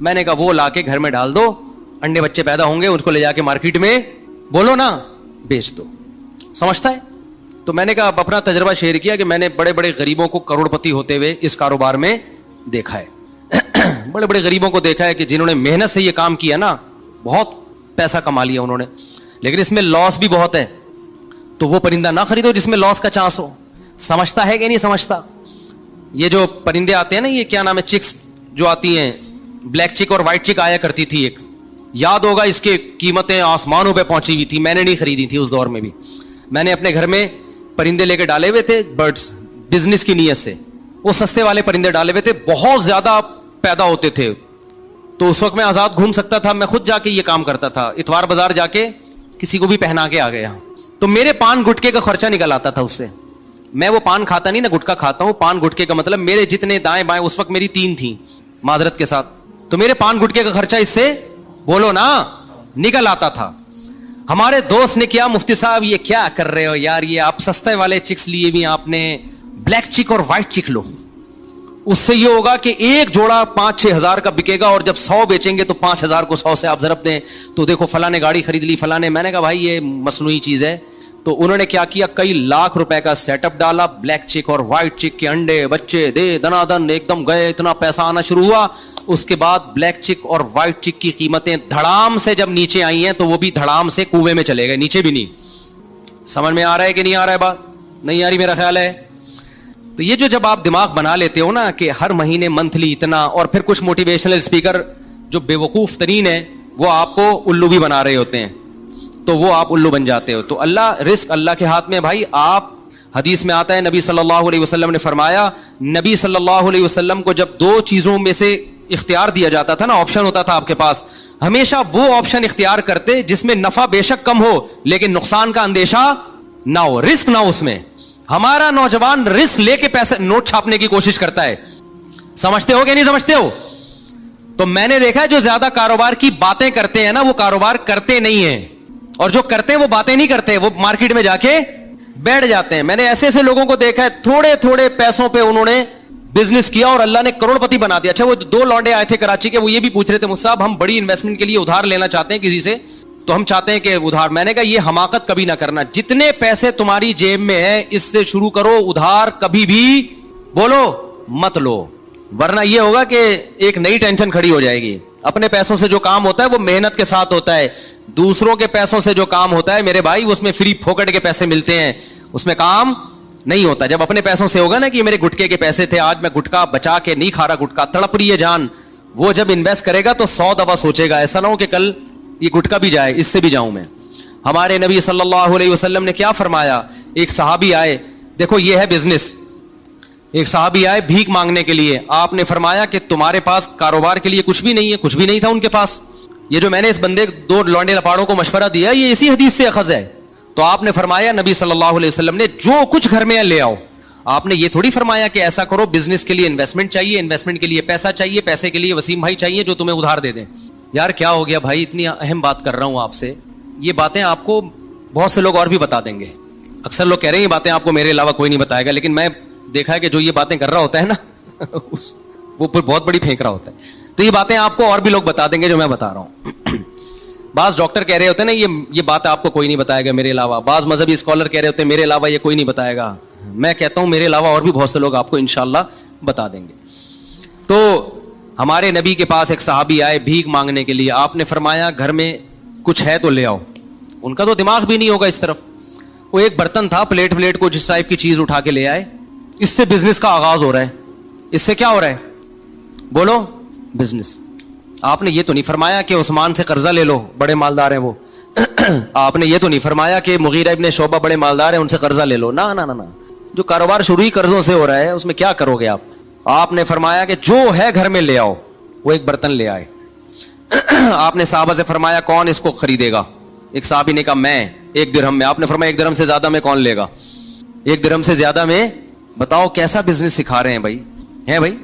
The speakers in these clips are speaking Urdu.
میں نے کہا وہ لا کے گھر میں ڈال دو, انڈے بچے پیدا ہوں گے, اس کو لے جا کے مارکیٹ میں بولو نا بیچ دو. سمجھتا ہے؟ تو میں نے کہا اب اپنا تجربہ شیئر کیا کہ میں نے بڑے بڑے غریبوں کو کروڑ پتی ہوتے ہوئے اس کاروبار میں دیکھا ہے. بڑے بڑے غریبوں کو دیکھا ہے کہ جنہوں نے محنت سے یہ کام کیا نا, بہت پیسہ کما لیا انہوں نے, لیکن اس میں لاس بھی بہت ہے. تو وہ پرندہ نہ خریدو جس میں لاس کا چانس ہو. سمجھتا ہے کہ نہیں سمجھتا؟ یہ جو پرندے آتے ہیں نا, یہ کیا نام ہے, چکس جو آتی ہیں, بلیک چک اور وائٹ چک آیا کرتی تھی ایک, یاد ہوگا اس کی قیمتیں آسمانوں پہ پہنچی ہوئی تھی. میں نے نہیں خریدی تھی اس دور میں بھی, میں نے اپنے گھر میں پرندے لے کے ڈالے ہوئے تھے, برڈز, بزنس کی نیت سے. وہ سستے والے پرندے ڈالے ہوئے تھے, بہت زیادہ پیدا ہوتے تھے. تو اس وقت میں آزاد گھوم سکتا تھا, میں خود جا کے یہ کام کرتا تھا, اتوار بازار جا کے کسی کو بھی پہنا کے آ گیا. تو میرے پان گٹکے کا خرچہ نکل آتا تھا اس سے. میں وہ پان کھاتا نہیں نا, گٹکا کھاتا ہوں. پان گٹکے کا مطلب میرے جتنے دائیں بائیں, اس وقت میری 3 تھیں معذرت کے ساتھ, تو میرے پان گٹکے کا خرچہ اس سے بولو نا نکل آتا تھا. ہمارے دوست نے کیا, مفتی صاحب یہ کیا کر رہے ہو یار, یہ آپ سستے والے چکس لیے بھی, آپ نے بلیک چک اور وائٹ چک لو. اس سے یہ ہوگا کہ ایک جوڑا 5-6 ہزار کا بکے گا, اور جب 100 بیچیں گے تو 5,000 کو 100 سے آپ ضرب دیں تو دیکھو فلاں نے گاڑی خرید لی, فلاں نے. میں نے کہا بھائی یہ مصنوعی چیز ہے. تو انہوں نے کیا کیا, کئی لاکھ روپے کا سیٹ اپ ڈالا, بلیک چک اور وائٹ چک کے انڈے بچے دے دنا دن ایک دم گئے, اتنا پیسہ آنا شروع ہوا. اس کے بعد بلیک چک اور وائٹ چک کی قیمتیں دھڑام سے جب نیچے آئی ہیں تو وہ بھی دھڑام سے کنویں میں چلے گئے, نیچے بھی نہیں. سمجھ میں آ رہا ہے کہ نہیں آ رہا ہے بات؟ نہیں آ رہی میرا خیال ہے. تو یہ جو جب آپ دماغ بنا لیتے ہو نا کہ ہر مہینے منتھلی اتنا, اور پھر کچھ موٹیویشنل اسپیکر جو بے وقوف ترین ہے وہ آپ کو الو بھی بنا رہے ہوتے ہیں, تو وہ آپ الو بن جاتے ہو. تو اللہ, رزق اللہ کے ہاتھ میں بھائی. آپ حدیث میں آتا ہے, نبی صلی اللہ علیہ وسلم نے فرمایا, نبی صلی اللہ علیہ وسلم کو جب 2 چیزوں میں سے اختیار دیا جاتا تھا نا, آپشن ہوتا تھا آپ کے پاس, ہمیشہ وہ آپشن اختیار کرتے جس میں نفع بے شک کم ہو لیکن نقصان کا اندیشہ نہ ہو, رسک نہ ہو اس میں. ہمارا نوجوان رسک لے کے پیسے نوٹ چھاپنے کی کوشش کرتا ہے. سمجھتے ہو کہ نہیں سمجھتے ہو؟ تو میں نے دیکھا ہے جو زیادہ کاروبار کی باتیں کرتے ہیں نا, وہ کاروبار کرتے نہیں ہیں, اور جو کرتے ہیں وہ باتیں نہیں کرتے, وہ مارکیٹ میں جا کے بیٹھ جاتے ہیں. میں نے ایسے ایسے لوگوں کو دیکھا ہے, تھوڑے تھوڑے پیسوں پہ انہوں نے بزنس کیا اور اللہ نے کروڑ پتی بنا دیا. اچھا وہ 2 لونڈے آئے تھے کراچی کے, وہ یہ بھی پوچھ رہے تھے, مجھ صاحب ہم بڑی انویسٹمنٹ کے لیے ادھار لینا چاہتے ہیں کسی سے, تو ہم چاہتے ہیں کہ ادھار. میں نے کہا یہ حماقت کبھی نہ کرنا, جتنے پیسے تمہاری جیب میں ہے اس سے شروع کرو, ادھار کبھی بھی بولو مت لو, ورنہ یہ ہوگا کہ ایک نئی ٹینشن کھڑی ہو جائے گی. اپنے پیسوں سے جو کام ہوتا ہے وہ محنت کے ساتھ ہوتا ہے, دوسروں کے پیسوں سے جو کام ہوتا ہے میرے بھائی اس میں فری پھوکٹ کے پیسے ملتے ہیں, اس میں کام نہیں ہوتا. جب اپنے پیسوں سے ہوگا نا کہ یہ میرے گٹکے کے پیسے تھے, آج میں گٹکا بچا کے نہیں کھا رہا, گٹکا تڑپ رہی ہے جان, وہ جب انویسٹ کرے گا تو 100 دفعہ سوچے گا, ایسا نہ ہو کہ کل یہ گٹکا بھی جائے, اس سے بھی جاؤں میں. ہمارے نبی صلی اللہ علیہ وسلم نے کیا فرمایا, ایک صحابی آئے, دیکھو یہ ہے بزنس, ایک صحابی آئے بھیک مانگنے کے لیے. آپ نے فرمایا کہ تمہارے پاس کاروبار کے لیے کچھ بھی نہیں ہے, کچھ بھی نہیں تھا ان کے پاس. یہ جو میں نے اس بندے 2 لونڈے لپاڑوں کو مشورہ دیا یہ اسی حدیث سے اخذ ہے. تو آپ نے فرمایا, نبی صلی اللہ علیہ وسلم نے, جو کچھ گھر میں لے آؤ. آپ نے یہ تھوڑی فرمایا کہ ایسا کرو, بزنس کے لیے انویسٹمنٹ چاہیے, انویسٹمنٹ کے لیے پیسہ چاہیے, پیسے کے لیے وسیم بھائی چاہیے جو تمہیں ادھار دے دیں. یار کیا ہو گیا بھائی, اتنی اہم بات کر رہا ہوں آپ سے, یہ باتیں آپ کو بہت سے لوگ اور بھی بتا دیں گے. اکثر لوگ کہہ رہے ہیں یہ باتیں آپ کو میرے علاوہ کوئی نہیں بتائے گا, لیکن میں دیکھا ہے کہ جو یہ باتیں کر رہا ہوتا ہے نا وہ پھر بہت بڑی پھینک رہا ہوتا ہے. تو یہ باتیں آپ کو اور بھی لوگ بتا دیں گے جو میں بتا رہا ہوں. بعض ڈاکٹر کہہ رہے ہوتے ہیں نا یہ بات آپ کو کوئی نہیں بتائے گا میرے علاوہ, بعض مذہبی اسکالر کہہ رہے ہوتے ہیں میرے علاوہ یہ کوئی نہیں بتائے گا. میں کہتا ہوں میرے علاوہ اور بھی بہت سے لوگ آپ کو انشاءاللہ بتا دیں گے. تو ہمارے نبی کے پاس ایک صحابی آئے بھیک مانگنے کے لیے. آپ نے فرمایا گھر میں کچھ ہے تو لے آؤ. ان کا تو دماغ بھی نہیں ہوگا اس طرف. وہ ایک برتن تھا, پلیٹ کو جس ٹائپ کی چیز اٹھا کے لے آئے. اس سے بزنس کا آغاز ہو رہا ہے. اس سے کیا ہو رہا ہے بولو, بزنس. آپ نے یہ تو نہیں فرمایا کہ عثمان سے قرضہ لے لو, بڑے مالدار ہیں وہ. آپ نے یہ تو نہیں فرمایا کہ مغیرہ ابن شعبہ بڑے مالدار ہیں ان سے قرضہ لے لو. نہ نہ نہ, جو کاروبار شروع ہی قرضوں سے ہو رہا ہے اس میں کیا کرو گے آپ. آپ نے فرمایا کہ جو ہے گھر میں لے آؤ. وہ ایک برتن لے آئے. آپ نے صحابہ سے فرمایا کون اس کو خریدے گا. ایک صحابی نے کہا میں, 1 درہم میں. آپ نے فرمایا 1 درہم سے زیادہ میں کون لے گا. 1 درہم سے زیادہ میں. بتاؤ کیسا بزنس سکھا رہے ہیں بھائی. ہے بھائی,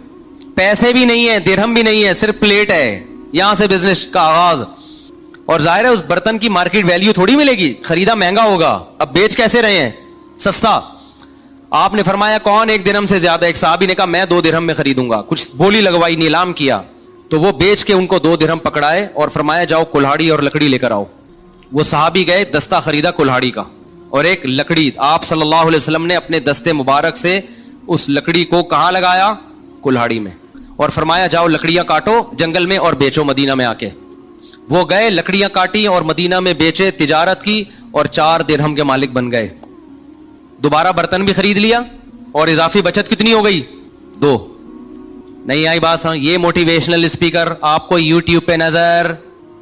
پیسے بھی نہیں ہے, درہم بھی نہیں ہے, صرف پلیٹ ہے, یہاں سے بزنس کا آغاز. اور ظاہر ہے اس برتن کی مارکیٹ ویلیو تھوڑی ملے گی, خریدا مہنگا ہوگا, اب بیچ کیسے رہے ہیں سستا. آپ نے فرمایا کون 1 درہم سے زیادہ. ایک صحابی نے کہا میں 2 درہم میں خریدوں گا. کچھ بولی لگوائی, نیلام کیا. تو وہ بیچ کے ان کو 2 درہم پکڑائے اور فرمایا جاؤ کلہاڑی اور لکڑی لے کر آؤ. وہ صحابی گئے, دستہ خریدا کلہاڑی کا اور ایک لکڑی. آپ صلی اللہ علیہ وسلم نے اپنے دستے مبارک سے اس لکڑی کو کہاں لگایا؟ کلہاڑی میں, اور فرمایا جاؤ لکڑیاں کاٹو جنگل میں اور بیچو مدینہ میں آ کے. وہ گئے, لکڑیاں کاٹی اور مدینہ میں بیچے, تجارت کی اور 4 درہم کے مالک بن گئے. دوبارہ برتن بھی خرید لیا اور اضافی بچت کتنی ہو گئی؟ 2. نہیں آئی بات سمجھ؟ یہ موٹیویشنل اسپیکر آپ کو یوٹیوب پہ نظر,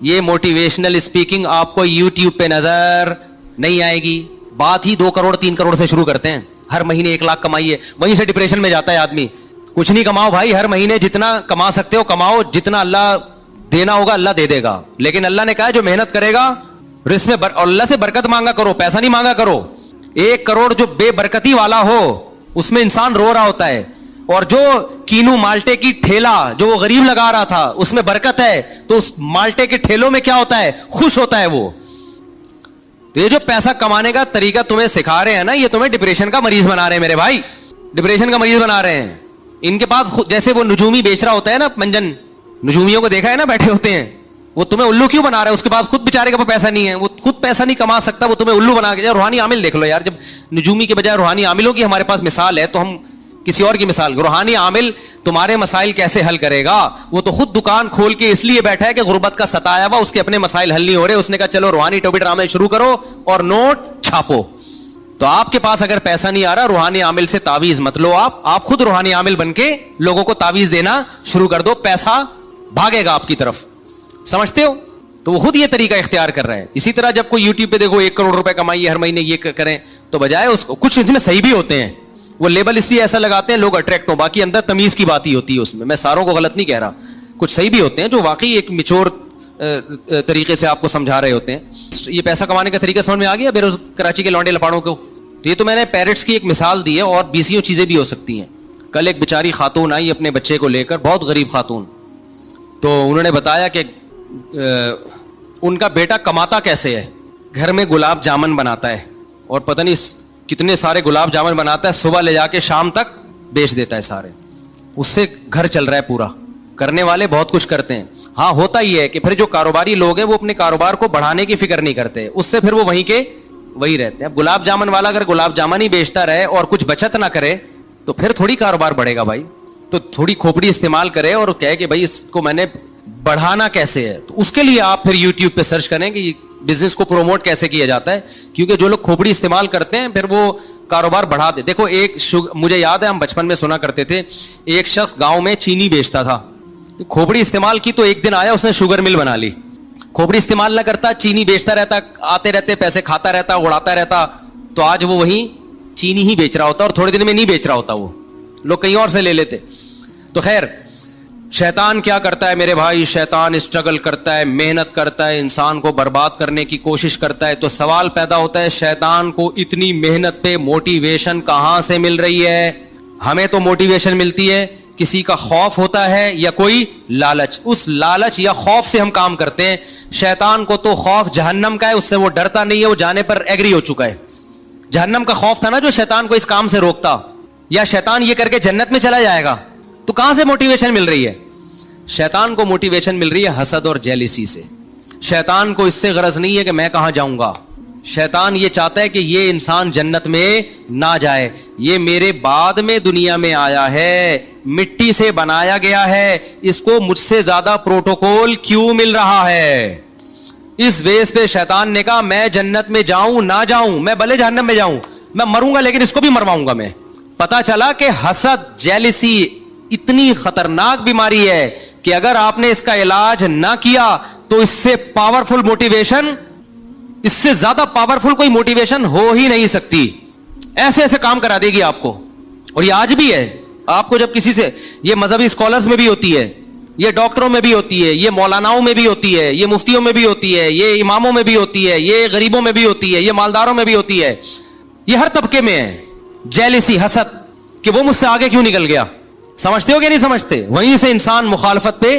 یہ موٹیویشنل اسپیکنگ آپ کو یوٹیوب پہ نظر نہیں آئے گی. بات ہی 2 کروڑ 3 کروڑ سے شروع کرتے ہیں. ہر مہینے 1 لاکھ کمائیے, وہیں سے ڈپریشن میں جاتا ہے آدمی. کچھ نہیں کماؤ بھائی, ہر مہینے جتنا کما سکتے ہو کماؤ, جتنا اللہ دینا ہوگا اللہ دے دے گا. لیکن اللہ نے کہا جو محنت کرے گا رزق میں اور اللہ سے برکت مانگا کرو, پیسہ نہیں مانگا کرو. 1 کروڑ جو بے برکتی والا ہو اس میں انسان رو رہا ہوتا ہے, اور جو کینو مالٹے کی ٹھیلا جو وہ غریب لگا رہا تھا اس میں برکت ہے, تو اس مالٹے کے ٹھیلوں میں کیا ہوتا ہے؟ خوش ہوتا ہے وہ. تو یہ جو پیسہ کمانے کا طریقہ تمہیں سکھا رہے ہیں نا, یہ تمہیں ڈپریشن کا مریض بنا رہے ہیں میرے بھائی, ڈپریشن کا مریض بنا رہے ہیں. ان کے پاس جیسے وہ نجومی بیچ رہا ہوتا ہے نا, منجن نجومیوں کو دیکھا ہے نا بیٹھے ہوتے ہیں, وہ تمہیں الو کیوں بنا رہا ہے؟ اس کے پاس خود بیچارے کا پیسہ نہیں ہے, وہ خود پیسہ نہیں کما سکتا, وہ تمہیں الو بنا کے. روحانی عامل دیکھ لو یار, جب نجومی کے بجائے روحانی عاملوں کی ہمارے پاس مثال ہے تو ہم کسی اور کی مثال. روحانی عامل تمہارے مسائل کیسے حل کرے گا؟ وہ تو خود دکان کھول کے اس لیے بیٹھا ہے کہ غربت کا ستایا ہوا, اس کے اپنے مسائل حل نہیں ہو رہے, اس نے کہا چلو روحانی ٹوبی ڈرامے شروع کرو اور نوٹ چھاپو. تو آپ کے پاس اگر پیسہ نہیں آ رہا, روحانی عامل سے تعویذ مت لو, آپ خود روحانی عامل بن کے لوگوں کو تعویذ دینا شروع کر دو, پیسہ بھاگے گا آپ کی طرف. سمجھتے ہو؟ تو وہ خود یہ طریقہ اختیار کر رہا ہے. اسی طرح جب کوئی یوٹیوب پہ دیکھو 1 کروڑ روپے کمائیے ہر مہینے یہ کریں, تو بجائے اس کو کچھ اس میں صحیح بھی ہوتے ہیں, وہ لیبل اس لیے ایسا لگاتے ہیں لوگ اٹریکٹ ہوں, باقی اندر تمیز کی بات ہی ہوتی ہے اس میں. میں ساروں کو غلط نہیں کہہ رہا, کچھ صحیح بھی ہوتے ہیں جو واقعی ایک میچور طریقے سے آپ کو سمجھا رہے ہوتے ہیں. یہ پیسہ کمانے کا طریقہ سمجھ میں آ گیا کراچی کے لونڈے لپاڑوں کو؟ تو یہ تو میں نے پیرٹس کی ایک مثال دی ہے, اور بیسیوں چیزیں بھی ہو سکتی ہیں. کل ایک بیچاری خاتون آئی اپنے بچے کو لے کر, بہت غریب خاتون, تو انہوں نے بتایا کہ ان کا بیٹا کماتا کیسے ہے. گھر میں گلاب جامن بناتا ہے اور پتہ نہیں کتنے سارے گلاب جامن بناتا ہے, صبح لے جا کے شام تک بیچ دیتا ہے سارے, اس سے گھر چل رہا ہے پورا. کرنے والے بہت کچھ کرتے ہیں. ہاں ہوتا ہی ہے کہ پھر جو کاروباری لوگ ہیں وہ اپنے کاروبار کو بڑھانے کی فکر نہیں کرتے, اس سے پھر وہ وہیں کے وہی رہتے ہیں. اب گلاب جامن والا اگر گلاب جامن ہی بیچتا رہے اور کچھ بچت نہ کرے تو پھر تھوڑی کاروبار بڑھے گا بھائی. تو تھوڑی کھوپڑی استعمال کرے اور کہے کہ بھائی اس کو میں نے بڑھانا کیسے ہے, تو اس کے لیے آپ پھر یوٹیوب پہ سرچ کریں کہ بزنس کو پروموٹ کیسے کیا جاتا ہے, کیونکہ جو لوگ کھوپڑی استعمال کرتے ہیں پھر وہ کاروبار بڑھا دے. دیکھو مجھے یاد ہے ہم بچپن میں سنا کرتے تھے, ایک شخص گاؤں میں چینی بیچتا تھا, کھوپڑی استعمال کی تو ایک دن آیا اس نے شوگر مل بنا لی. کھوپڑی استعمال نہ کرتا, چینی بیچتا رہتا, آتے رہتے پیسے کھاتا رہتا, اڑاتا رہتا, تو آج وہ وہیں چینی ہی بیچ رہا ہوتا, اور تھوڑے دن میں نہیں بیچ رہا ہوتا, وہ لوگ کہیں اور سے لے لیتے. تو خیر, شیطان کیا کرتا ہے میرے بھائی؟ شیطان اسٹرگل کرتا ہے, محنت کرتا ہے, انسان کو برباد کرنے کی کوشش کرتا ہے. تو سوال پیدا ہوتا ہے شیطان کو اتنی محنت پہ موٹیویشن کہاں سے مل رہی ہے؟ ہمیں تو موٹیویشن ملتی ہے کسی کا خوف ہوتا ہے یا کوئی لالچ, اس لالچ یا خوف سے ہم کام کرتے ہیں. شیطان کو تو خوف جہنم کا ہے, اس سے وہ ڈرتا نہیں ہے, وہ جانے پر ایگری ہو چکا ہے. جہنم کا خوف تھا نا جو شیطان کو اس کام سے روکتا, یا شیطان یہ کر کے جنت میں چلا جائے گا. تو کہاں سے موٹیویشن مل رہی ہے؟ شیطان کو موٹیویشن مل رہی ہے حسد اور جیلسی سے. شیطان کو اس سے غرض نہیں ہے کہ میں کہاں جاؤں گا, شیطان یہ چاہتا ہے کہ یہ انسان جنت میں نہ جائے. یہ میرے بعد میں دنیا میں آیا ہے, مٹی سے بنایا گیا ہے, اس کو مجھ سے زیادہ پروٹوکول کیوں مل رہا ہے؟ اس بیس پہ شیطان نے کہا میں جنت میں جاؤں نہ جاؤں, میں بھلے جہنم میں جاؤں, میں مروں گا لیکن اس کو بھی مرواؤں گا میں. پتا چلا کہ حسد جیلسی اتنی خطرناک بیماری ہے کہ اگر آپ نے اس کا علاج نہ کیا تو اس سے پاورفل موٹیویشن, اس سے زیادہ پاورفل کوئی موٹیویشن ہو ہی نہیں سکتی. ایسے ایسے کام کرا دے گی آپ کو. اور یہ آج بھی ہے, آپ کو جب کسی سے, یہ مذہبی اسکالرز میں بھی ہوتی ہے, یہ ڈاکٹروں میں بھی ہوتی ہے, یہ مولاناؤں میں بھی ہوتی ہے, یہ مفتیوں میں بھی ہوتی ہے, یہ اماموں میں بھی ہوتی ہے, یہ غریبوں میں بھی ہوتی ہے, یہ مالداروں میں بھی ہوتی ہے, یہ ہر طبقے میں ہے. جیلسی, حسد کہ وہ مجھ سے آگے کیوں نکل گیا. سمجھتے ہو کہ نہیں سمجھتے؟ وہیں سے انسان مخالفت پہ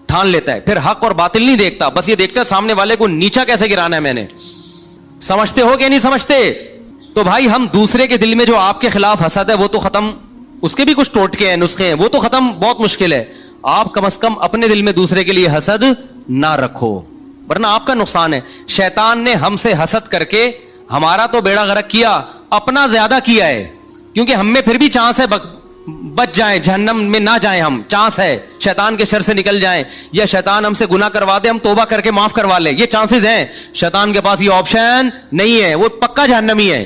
ٹھان لیتا ہے, پھر حق اور باطل نہیں دیکھتا, بس یہ دیکھتا ہے سامنے والے کو نیچا کیسے گرانا ہے میں نے. سمجھتے ہو کہ نہیں سمجھتے؟ تو بھائی ہم دوسرے کے دل میں جو آپ کے خلاف حسد ہے وہ تو ختم, اس کے بھی کچھ ٹوٹکے ہیں, نسخے ہیں, وہ تو ختم بہت مشکل ہے. آپ کم از کم اپنے دل میں دوسرے کے لیے حسد نہ رکھو, ورنہ آپ کا نقصان ہے. شیطان نے ہم سے حسد کر کے ہمارا تو بیڑا غرق کیا, اپنا زیادہ کیا ہے, کیونکہ ہم میں پھر بھی چانس ہے بچ جائیں, جہنم میں نہ جائیں, ہم چانس ہے شیطان کے شر سے نکل جائیں, یا شیطان ہم سے گناہ کروا دے, ہم توبہ کر کے معاف کروا لیں, یہ چانسز ہیں. شیطان کے پاس یہ آپشن نہیں ہے, وہ پکا جہنمی ہے.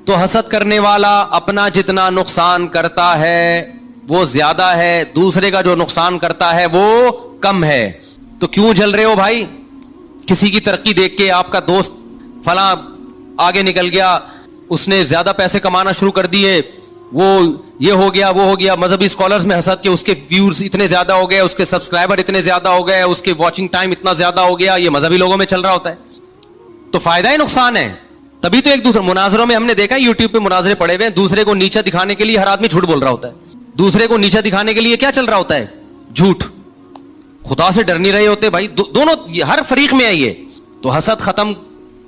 تو حسد کرنے والا اپنا جتنا نقصان کرتا ہے وہ زیادہ ہے, دوسرے کا جو نقصان کرتا ہے وہ کم ہے. تو کیوں جل رہے ہو بھائی؟ کسی کی ترقی دیکھ کے, آپ کا دوست فلاں آگے نکل گیا, اس نے زیادہ پیسے کمانا شروع کر دیے, وہ یہ ہو گیا وہ ہو گیا, مذہبی اسکالرز میں حسد کے اس کے ویورز اتنے زیادہ ہو گئے, اس کے سبسکرائبر اتنے زیادہ ہو گئے, اس کے واچنگ ٹائم اتنا زیادہ ہو گیا. یہ مذہبی لوگوں میں چل رہا ہوتا ہے. تو فائدہ ہی نقصان ہے. تبھی تو ایک دوسرے مناظروں میں ہم نے دیکھا, یوٹیوب پہ مناظرے پڑے ہوئے ہیں, دوسرے کو نیچا دکھانے کے لیے ہر آدمی جھوٹ بول رہا ہوتا ہے. دوسرے کو نیچا دکھانے کے لیے کیا چل رہا ہوتا ہے؟ جھوٹ. خدا سے ڈر نہیں رہے ہوتے بھائی. دونوں ہر فریق میں ہے یہ. تو حسد ختم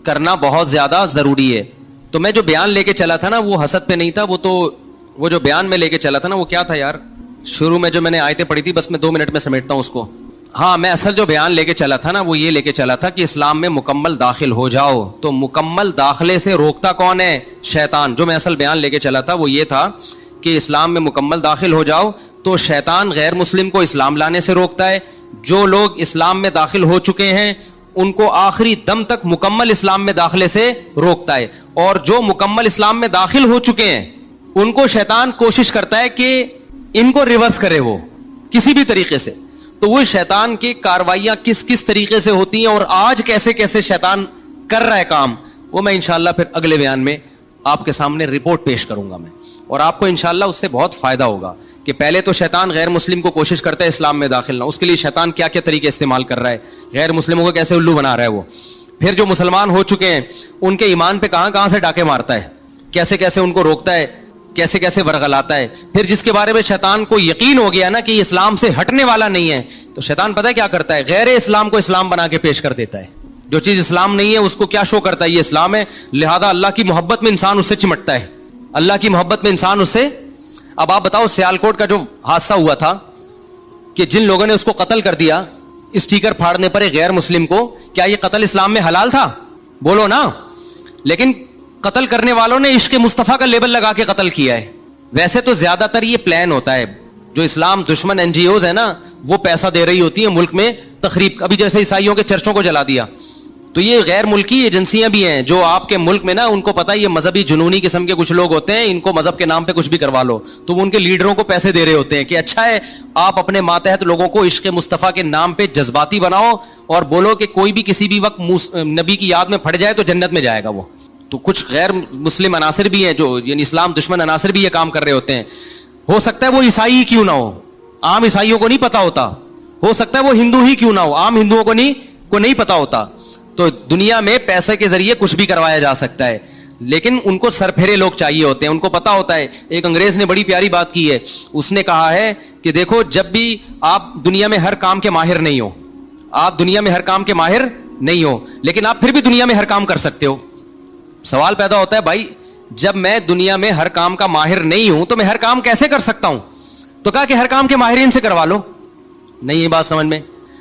کرنا بہت زیادہ ضروری ہے. تو میں جو بیان لے کے چلا تھا نا وہ حسد پہ نہیں تھا, وہ جو بیان میں لے کے چلا تھا نا وہ کیا تھا یار, شروع میں جو میں نے آیتیں پڑھی تھی, بس میں 2 منٹ میں سمیٹتا ہوں اس کو. ہاں, میں اصل جو بیان لے کے چلا تھا نا وہ یہ لے کے چلا تھا کہ اسلام میں مکمل داخل ہو جاؤ. تو مکمل داخلے سے روکتا کون ہے؟ شیطان. جو میں اصل بیان لے کے چلا تھا وہ یہ تھا کہ اسلام میں مکمل داخل ہو جاؤ تو شیطان غیر مسلم کو اسلام لانے سے روکتا ہے. جو لوگ اسلام میں داخل ہو چکے ہیں ان کو آخری دم تک مکمل اسلام میں داخلے سے روکتا ہے, اور جو مکمل اسلام میں داخل ہو چکے ہیں ان کو شیطان کوشش کرتا ہے کہ ان کو ریورس کرے وہ کسی بھی طریقے سے. تو وہ شیطان کی کاروائیاں کس کس طریقے سے ہوتی ہیں اور آج کیسے کیسے شیطان کر رہا ہے کام, وہ میں انشاءاللہ پھر اگلے بیان میں آپ کے سامنے رپورٹ پیش کروں گا میں, اور آپ کو انشاءاللہ اس سے بہت فائدہ ہوگا کہ پہلے تو شیطان غیر مسلم کو کوشش کرتا ہے اسلام میں داخل نہ, اس کے لیے شیطان کیا کیا طریقے استعمال کر رہا ہے, غیر مسلموں کو کیسے الو بنا رہا ہے وہ. پھر جو مسلمان ہو چکے ہیں ان کے ایمان پہ کہاں کہاں سے ڈاکے مارتا ہے, کیسے کیسے ان کو روکتا ہے, کیسے کیسے ورغلاتا ہے. پھر جس کے بارے میں شیطان کو یقین ہو گیا نا کہ یہ اسلام سے ہٹنے والا نہیں ہے, تو شیطان پتہ ہے کیا کرتا ہے, غیر اسلام کو اسلام بنا کے پیش کر دیتا ہے. جو چیز اسلام نہیں ہے اس کو کیا شو کرتا ہے, یہ اسلام ہے, لہذا اللہ کی محبت میں انسان اس سے چمٹتا ہے, اللہ کی محبت میں انسان اس سے. اب آپ بتاؤ سیالکوٹ کا جو حادثہ ہوا تھا کہ جن لوگوں نے اس کو قتل کر دیا اسٹیکر پھاڑنے پر ایک غیر مسلم کو, کیا یہ قتل اسلام میں حلال تھا؟ بولو نا. لیکن قتل کرنے والوں نے عشق مصطفیٰ کا لیبل لگا کے قتل کیا ہے. ویسے تو زیادہ تر یہ پلان ہوتا ہے, جو اسلام دشمن این جی اوز ہے نا وہ پیسہ دے رہی ہوتی ہیں ملک میں تخریب, ابھی جیسے عیسائیوں کے چرچوں کو جلا دیا. تو یہ غیر ملکی ایجنسیاں بھی ہیں جو آپ کے ملک میں نا, ان کو پتا ہے یہ مذہبی جنونی قسم کے کچھ لوگ ہوتے ہیں, ان کو مذہب کے نام پہ کچھ بھی کروا لو, تو وہ ان کے لیڈروں کو پیسے دے رہے ہوتے ہیں کہ اچھا ہے آپ اپنے ماتحت لوگوں کو عشق مصطفیٰ کے نام پہ جذباتی بناؤ اور بولو کہ کوئی بھی کسی بھی وقت نبی کی یاد میں پھٹ جائے تو جنت میں جائے گا وہ. تو کچھ غیر مسلم عناصر بھی ہیں جو یعنی اسلام دشمن عناصر بھی یہ کام کر رہے ہوتے ہیں. ہو سکتا ہے وہ عیسائی ہی کیوں نہ ہو, عام عیسائیوں کو نہیں پتا ہوتا, ہو سکتا ہے وہ ہندو ہی کیوں نہ ہو, عام ہندوؤں کو نہیں پتا ہوتا. تو دنیا میں پیسے کے ذریعے کچھ بھی کروایا جا سکتا ہے, لیکن ان کو سرپھیرے لوگ چاہیے ہوتے ہیں, ان کو پتا ہوتا ہے. ایک انگریز نے بڑی پیاری بات کی ہے, اس نے کہا ہے کہ دیکھو جب بھی آپ دنیا میں ہر کام کے ماہر نہیں ہو, آپ دنیا میں ہر کام کے ماہر نہیں ہو, لیکن آپ پھر بھی دنیا میں ہر کام کر سکتے ہو. سوال پیدا ہوتا ہے بھائی جب میں دنیا میں ہر کام کا ماہر نہیں ہوں تو میں ہر کام کیسے کر سکتا ہوں؟ تو کہا کہ ہر کام کے ماہرین سے کروا لو. نہیں یہ بات سمجھ میں.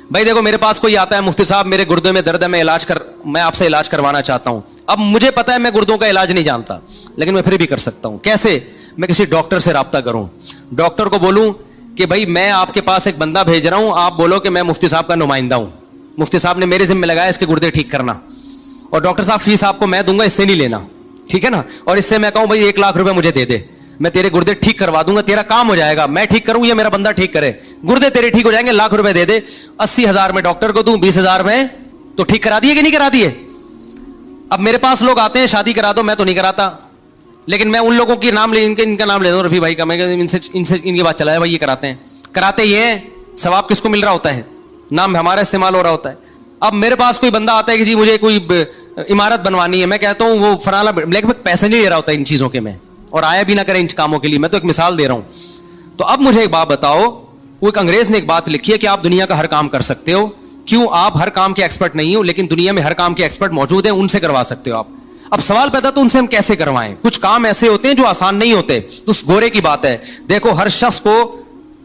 بھائی دیکھو میرے پاس کوئی آتا ہے, مفتی صاحب میرے گردے میں درد ہے, میں آپ سے علاج کروانا چاہتا ہوں. اب مجھے پتا ہے میں گردوں کا علاج نہیں جانتا, لیکن میں پھر بھی کر سکتا ہوں. کیسے؟ میں کسی ڈاکٹر سے رابطہ کروں, ڈاکٹر کو بولوں کہ بھائی میں آپ کے پاس ایک بندہ بھیج رہا ہوں, آپ بولو کہ میں مفتی صاحب کا نمائندہ ہوں, مفتی صاحب نے میرے ذمہ لگایا اس کے گردے ٹھیک کرنا, اور ڈاکٹر صاحب فیس آپ کو میں دوں گا, اس سے نہیں لینا, ٹھیک ہے نا. اور اس سے میں کہوں بھائی 1 لاکھ روپے مجھے دے دے, میں تیرے گردے ٹھیک کروا دوں گا, تیرا کام ہو جائے گا. میں ٹھیک کروں یا میرا بندہ ٹھیک کرے, گردے تیرے ٹھیک ہو جائیں گے, 1 لاکھ روپے دے دے. 80,000 میں ڈاکٹر کو دوں, 20,000 میں تو ٹھیک کرا دیے کہ نہیں کرا دیے. اب میرے پاس لوگ آتے ہیں شادی کرا دو, میں تو نہیں کراتا, لیکن میں ان لوگوں کے نام لے ان کا نام لے دوں, رفیع بھائی کا, میں ان سے ان کی بات چلایا بھائی یہ کراتے ہیں, کراتے یہ ہیں, ثواب کس کو مل رہا ہوتا ہے؟ نام ہمارا استعمال ہو رہا ہوتا ہے. اب میرے پاس کوئی بندہ آتا ہے کہ جی مجھے کوئی عمارت بنوانی ہے, میں کہتا ہوں وہ فلانا, لیکن پیسے نہیں لے رہا ہوتا ان چیزوں کے, میں اور آیا بھی نہ کریں ان کاموں کے لیے, میں تو ایک مثال دے رہا ہوں. تو اب مجھے ایک بات بتاؤ, وہ ایک انگریز نے ایک بات لکھی ہے کہ آپ دنیا کا ہر کام کر سکتے ہو, کیوں آپ ہر کام کے ایکسپرٹ نہیں ہو, لیکن دنیا میں ہر کام کے ایکسپرٹ موجود ہیں, ان سے کروا سکتے ہو آپ. اب سوال پیدا تو ان سے ہم کیسے کروائیں؟ کچھ کام ایسے ہوتے ہیں جو آسان نہیں ہوتے. تو اس گورے کی بات ہے, دیکھو ہر شخص کو